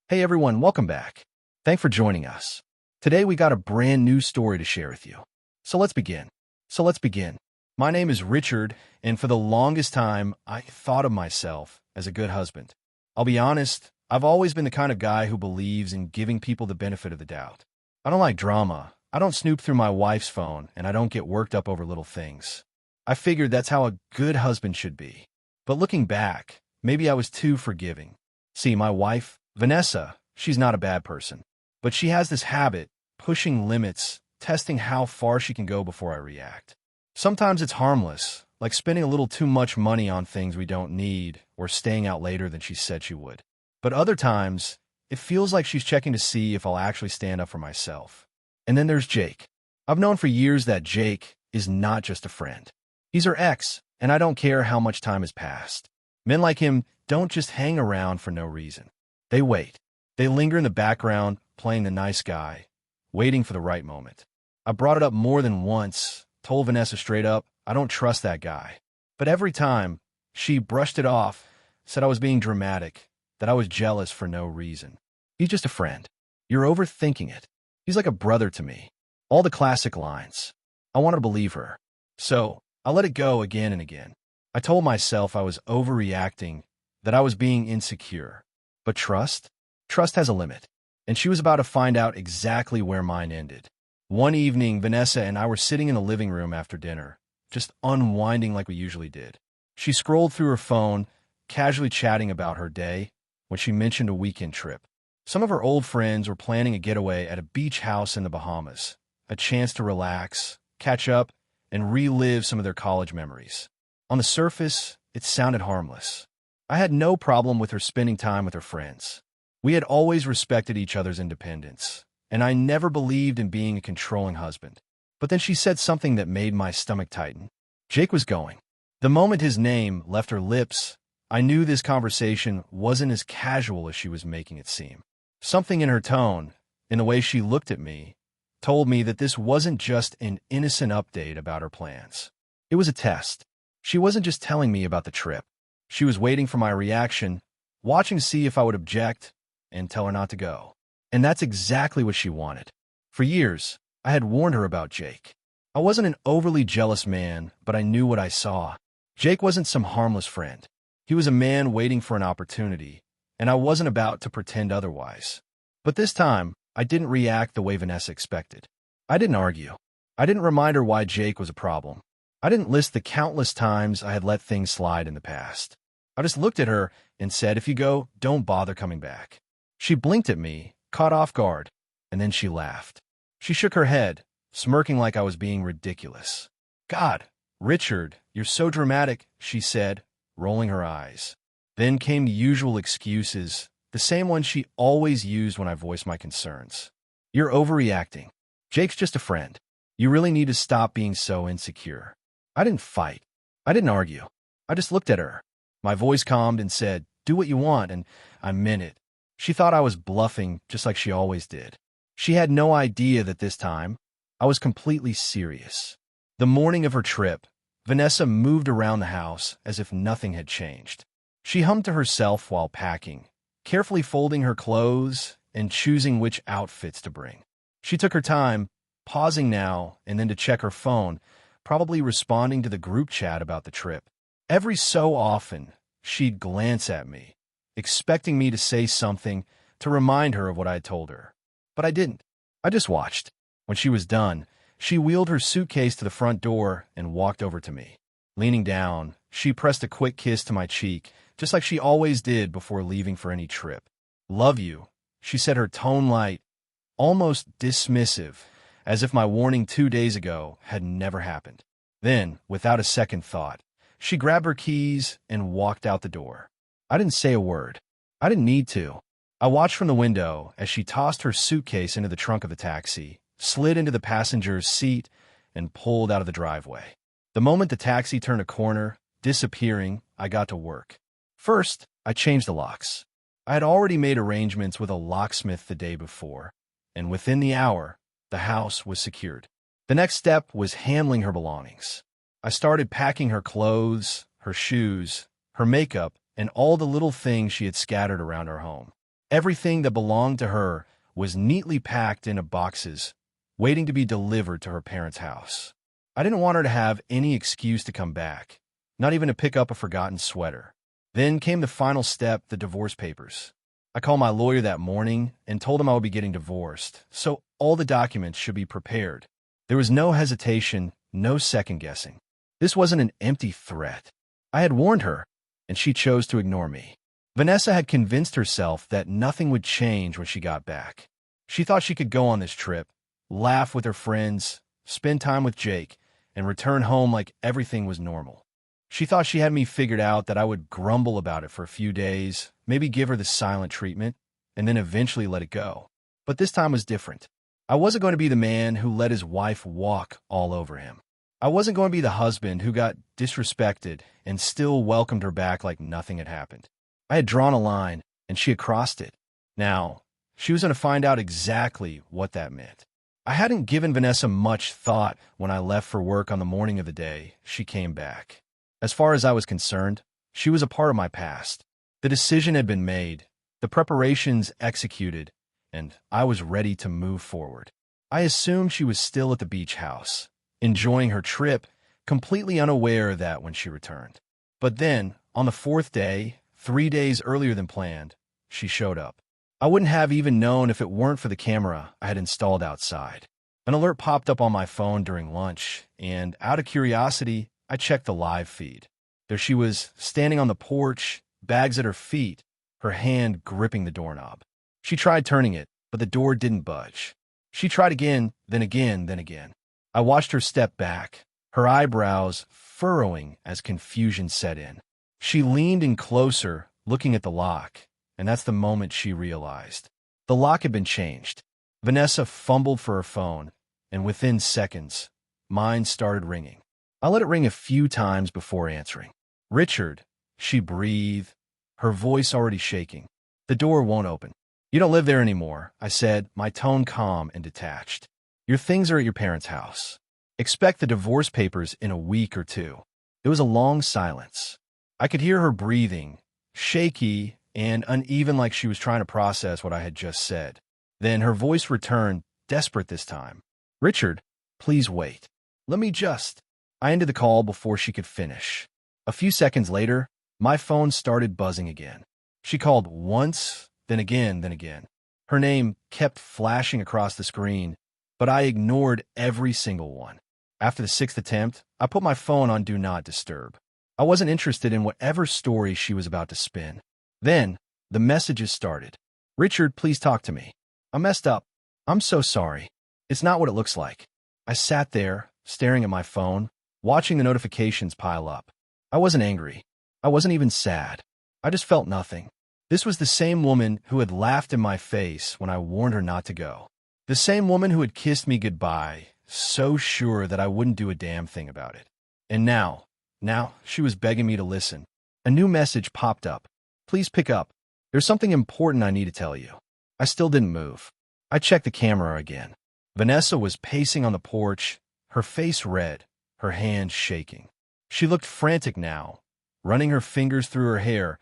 Hey everyone, welcome back. Thanks for joining us. Today we got a brand new story to share with you. So let's begin. My name is Richard, and for the longest time, I thought of myself as a good husband. I'll be honest, I've always been the kind of guy who believes in giving people the benefit of the doubt. I don't like drama. I don't snoop through my wife's phone, and I don't get worked up over little things. I figured that's how a good husband should be. But looking back, maybe I was too forgiving. See, my wife, Vanessa, she's not a bad person, but she has this habit, pushing limits, testing how far she can go before I react. Sometimes it's harmless, like spending a little too much money on things we don't need or staying out later than she said she would. But other times, it feels like she's checking to see if I'll actually stand up for myself. And then there's Jake. I've known for years that Jake is not just a friend. He's her ex, and I don't care how much time has passed. Men like him don't just hang around for no reason. They wait. They linger in the background, playing the nice guy, waiting for the right moment. I brought it up more than once, told Vanessa straight up, I don't trust that guy. But every time, she brushed it off, said I was being dramatic, that I was jealous for no reason. He's just a friend. You're overthinking it. He's like a brother to me. All the classic lines. I wanted to believe her. So, I let it go again and again. I told myself I was overreacting, that I was being insecure. But trust? Trust has a limit. And she was about to find out exactly where mine ended. One evening, Vanessa and I were sitting in the living room after dinner, just unwinding like we usually did. She scrolled through her phone, casually chatting about her day, when she mentioned a weekend trip. Some of her old friends were planning a getaway at a beach house in the Bahamas, a chance to relax, catch up, and relive some of their college memories. On the surface, it sounded harmless. I had no problem with her spending time with her friends. We had always respected each other's independence, and I never believed in being a controlling husband. But then she said something that made my stomach tighten. Jake was going. The moment his name left her lips, I knew this conversation wasn't as casual as she was making it seem. Something in her tone, in the way she looked at me, told me that this wasn't just an innocent update about her plans. It was a test. She wasn't just telling me about the trip. She was waiting for my reaction, watching to see if I would object and tell her not to go. And that's exactly what she wanted. For years, I had warned her about Jake. I wasn't an overly jealous man, but I knew what I saw. Jake wasn't some harmless friend. He was a man waiting for an opportunity, and I wasn't about to pretend otherwise. But this time, I didn't react the way Vanessa expected. I didn't argue. I didn't remind her why Jake was a problem. I didn't list the countless times I had let things slide in the past. I just looked at her and said, if you go, don't bother coming back. She blinked at me, caught off guard, and then she laughed. She shook her head, smirking like I was being ridiculous. God, Richard, you're so dramatic, she said, rolling her eyes. Then came the usual excuses, the same ones she always used when I voiced my concerns. You're overreacting. Jake's just a friend. You really need to stop being so insecure. I didn't fight. I didn't argue. I just looked at her. My voice calmed and said, do what you want, and I meant it. She thought I was bluffing, just like she always did. She had no idea that this time, I was completely serious. The morning of her trip, Vanessa moved around the house as if nothing had changed. She hummed to herself while packing, carefully folding her clothes and choosing which outfits to bring. She took her time, pausing now and then to check her phone, probably responding to the group chat about the trip. Every so often, she'd glance at me, expecting me to say something to remind her of what I had told her. But I didn't. I just watched. When she was done, she wheeled her suitcase to the front door and walked over to me. Leaning down, she pressed a quick kiss to my cheek, just like she always did before leaving for any trip. Love you, she said, her tone light, almost dismissive, as if my warning 2 days ago had never happened. Then, without a second thought, she grabbed her keys and walked out the door. I didn't say a word. I didn't need to. I watched from the window as she tossed her suitcase into the trunk of the taxi, slid into the passenger's seat, and pulled out of the driveway. The moment the taxi turned a corner, disappearing, I got to work. First, I changed the locks. I had already made arrangements with a locksmith the day before, and within the hour, the house was secured. The next step was handling her belongings. I started packing her clothes, her shoes, her makeup, and all the little things she had scattered around her home. Everything that belonged to her was neatly packed into boxes, waiting to be delivered to her parents' house. I didn't want her to have any excuse to come back, not even to pick up a forgotten sweater. Then came the final step, the divorce papers. I called my lawyer that morning and told him I would be getting divorced, so all the documents should be prepared. There was no hesitation, no second-guessing. This wasn't an empty threat. I had warned her, and she chose to ignore me. Vanessa had convinced herself that nothing would change when she got back. She thought she could go on this trip, laugh with her friends, spend time with Jake, and return home like everything was normal. She thought she had me figured out, that I would grumble about it for a few days, maybe give her the silent treatment, and then eventually let it go. But this time was different. I wasn't going to be the man who let his wife walk all over him. I wasn't going to be the husband who got disrespected and still welcomed her back like nothing had happened. I had drawn a line, and she had crossed it. Now, she was going to find out exactly what that meant. I hadn't given Vanessa much thought when I left for work on the morning of the day she came back. As far as I was concerned, she was a part of my past. The decision had been made, the preparations executed, and I was ready to move forward. I assumed she was still at the beach house, enjoying her trip, completely unaware of that when she returned. But then, on the fourth day, 3 days earlier than planned, she showed up. I wouldn't have even known if it weren't for the camera I had installed outside. An alert popped up on my phone during lunch, and out of curiosity, I checked the live feed. There she was, standing on the porch, bags at her feet, her hand gripping the doorknob. She tried turning it, but the door didn't budge. She tried again, then again, then again. I watched her step back, her eyebrows furrowing as confusion set in. She leaned in closer, looking at the lock, and that's the moment she realized. The lock had been changed. Vanessa fumbled for her phone, and within seconds, mine started ringing. I let it ring a few times before answering. "Richard," she breathed, her voice already shaking. "The door won't open." "You don't live there anymore," I said, my tone calm and detached. "Your things are at your parents' house. Expect the divorce papers in a week or two." There was a long silence. I could hear her breathing, shaky and uneven, like she was trying to process what I had just said. Then her voice returned, desperate this time. "Richard, please wait. Let me just—" I ended the call before she could finish. A few seconds later, my phone started buzzing again. She called once, then again, then again. Her name kept flashing across the screen, but I ignored every single one. After the sixth attempt, I put my phone on Do Not Disturb. I wasn't interested in whatever story she was about to spin. Then, the messages started. "Richard, please talk to me. I messed up. I'm so sorry. It's not what it looks like." I sat there, staring at my phone, watching the notifications pile up. I wasn't angry. I wasn't even sad. I just felt nothing. This was the same woman who had laughed in my face when I warned her not to go. The same woman who had kissed me goodbye, so sure that I wouldn't do a damn thing about it. And now she was begging me to listen. A new message popped up. "Please pick up. There's something important I need to tell you." I still didn't move. I checked the camera again. Vanessa was pacing on the porch, her face red, her hands shaking. She looked frantic now, running her fingers through her hair,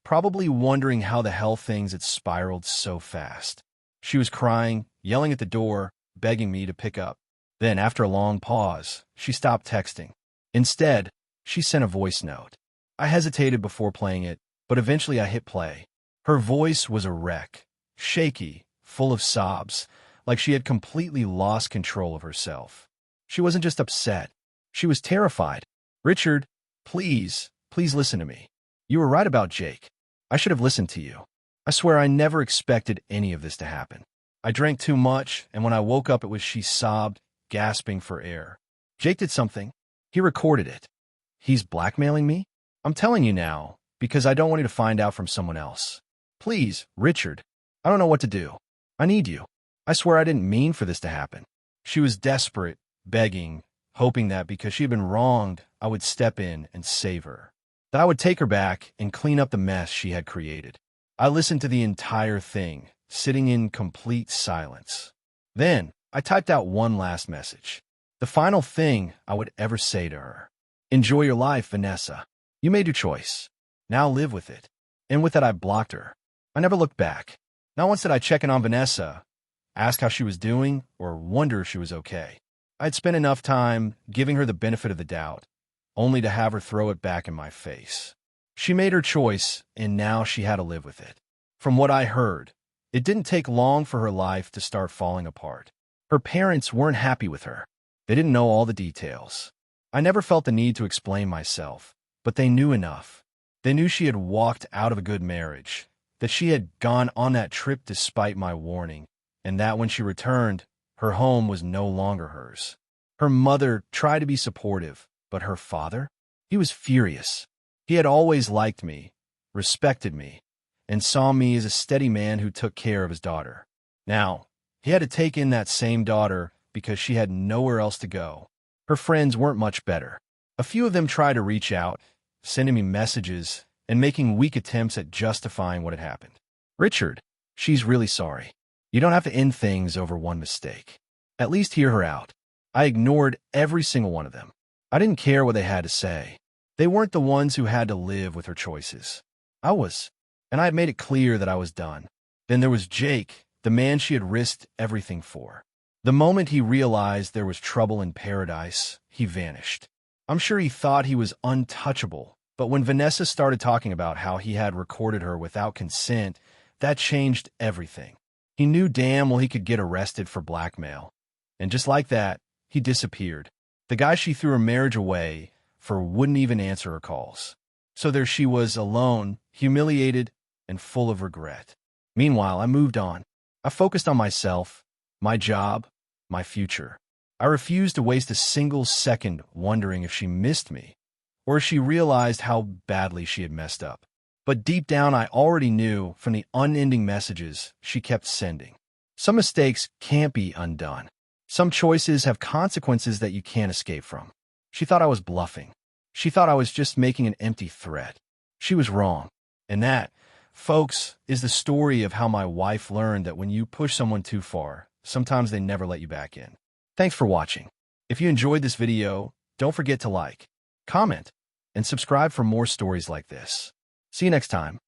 probably wondering how the hell things had spiraled so fast. She was crying, yelling at the door, begging me to pick up. Then, after a long pause, she stopped texting. Instead, she sent a voice note. I hesitated before playing it, but eventually I hit play. Her voice was a wreck, shaky, full of sobs, like she had completely lost control of herself. She wasn't just upset. She was terrified. "Richard, please listen to me. You were right about Jake. I should have listened to you. I swear I never expected any of this to happen. I drank too much, and when I woke up it was," she sobbed, gasping for air. "Jake did something. He recorded it. He's blackmailing me? I'm telling you now, because I don't want you to find out from someone else. Please, Richard, I don't know what to do. I need you. I swear I didn't mean for this to happen." She was desperate, begging, hoping that because she had been wronged, I would step in and save her. That I would take her back and clean up the mess she had created. I listened to the entire thing, sitting in complete silence. Then, I typed out one last message. The final thing I would ever say to her. "Enjoy your life, Vanessa. You made your choice. Now live with it." And with that, I blocked her. I never looked back. Not once did I check in on Vanessa, ask how she was doing, or wonder if she was okay. I'd spent enough time giving her the benefit of the doubt, only to have her throw it back in my face. She made her choice, and now she had to live with it. From what I heard, it didn't take long for her life to start falling apart. Her parents weren't happy with her. They didn't know all the details. I never felt the need to explain myself, but they knew enough. They knew she had walked out of a good marriage, that she had gone on that trip despite my warning, and that when she returned, her home was no longer hers. Her mother tried to be supportive, but her father? He was furious. He had always liked me, respected me, and saw me as a steady man who took care of his daughter. Now, he had to take in that same daughter because she had nowhere else to go. Her friends weren't much better. A few of them tried to reach out, sending me messages and making weak attempts at justifying what had happened. Richard, she's really sorry. You don't have to end things over one mistake. At least hear her out. I ignored every single one of them. I didn't care what they had to say. They weren't the ones who had to live with her choices. I was, and I had made it clear that I was done. Then there was Jake, the man she had risked everything for. The moment he realized there was trouble in paradise, he vanished. I'm sure he thought he was untouchable, but when Vanessa started talking about how he had recorded her without consent, that changed everything. He knew damn well he could get arrested for blackmail. And just like that, he disappeared. The guy she threw her marriage away for wouldn't even answer her calls. So there she was, alone, humiliated, and full of regret. Meanwhile, I moved on. I focused on myself, my job, my future. I refused to waste a single second wondering if she missed me, or if she realized how badly she had messed up. But deep down, I already knew from the unending messages she kept sending. Some mistakes can't be undone. Some choices have consequences that you can't escape from. She thought I was bluffing. She thought I was just making an empty threat. She was wrong. And that, folks, is the story of how my wife learned that when you push someone too far, sometimes they never let you back in. Thanks for watching. If you enjoyed this video, don't forget to like, comment, and subscribe for more stories like this. See you next time.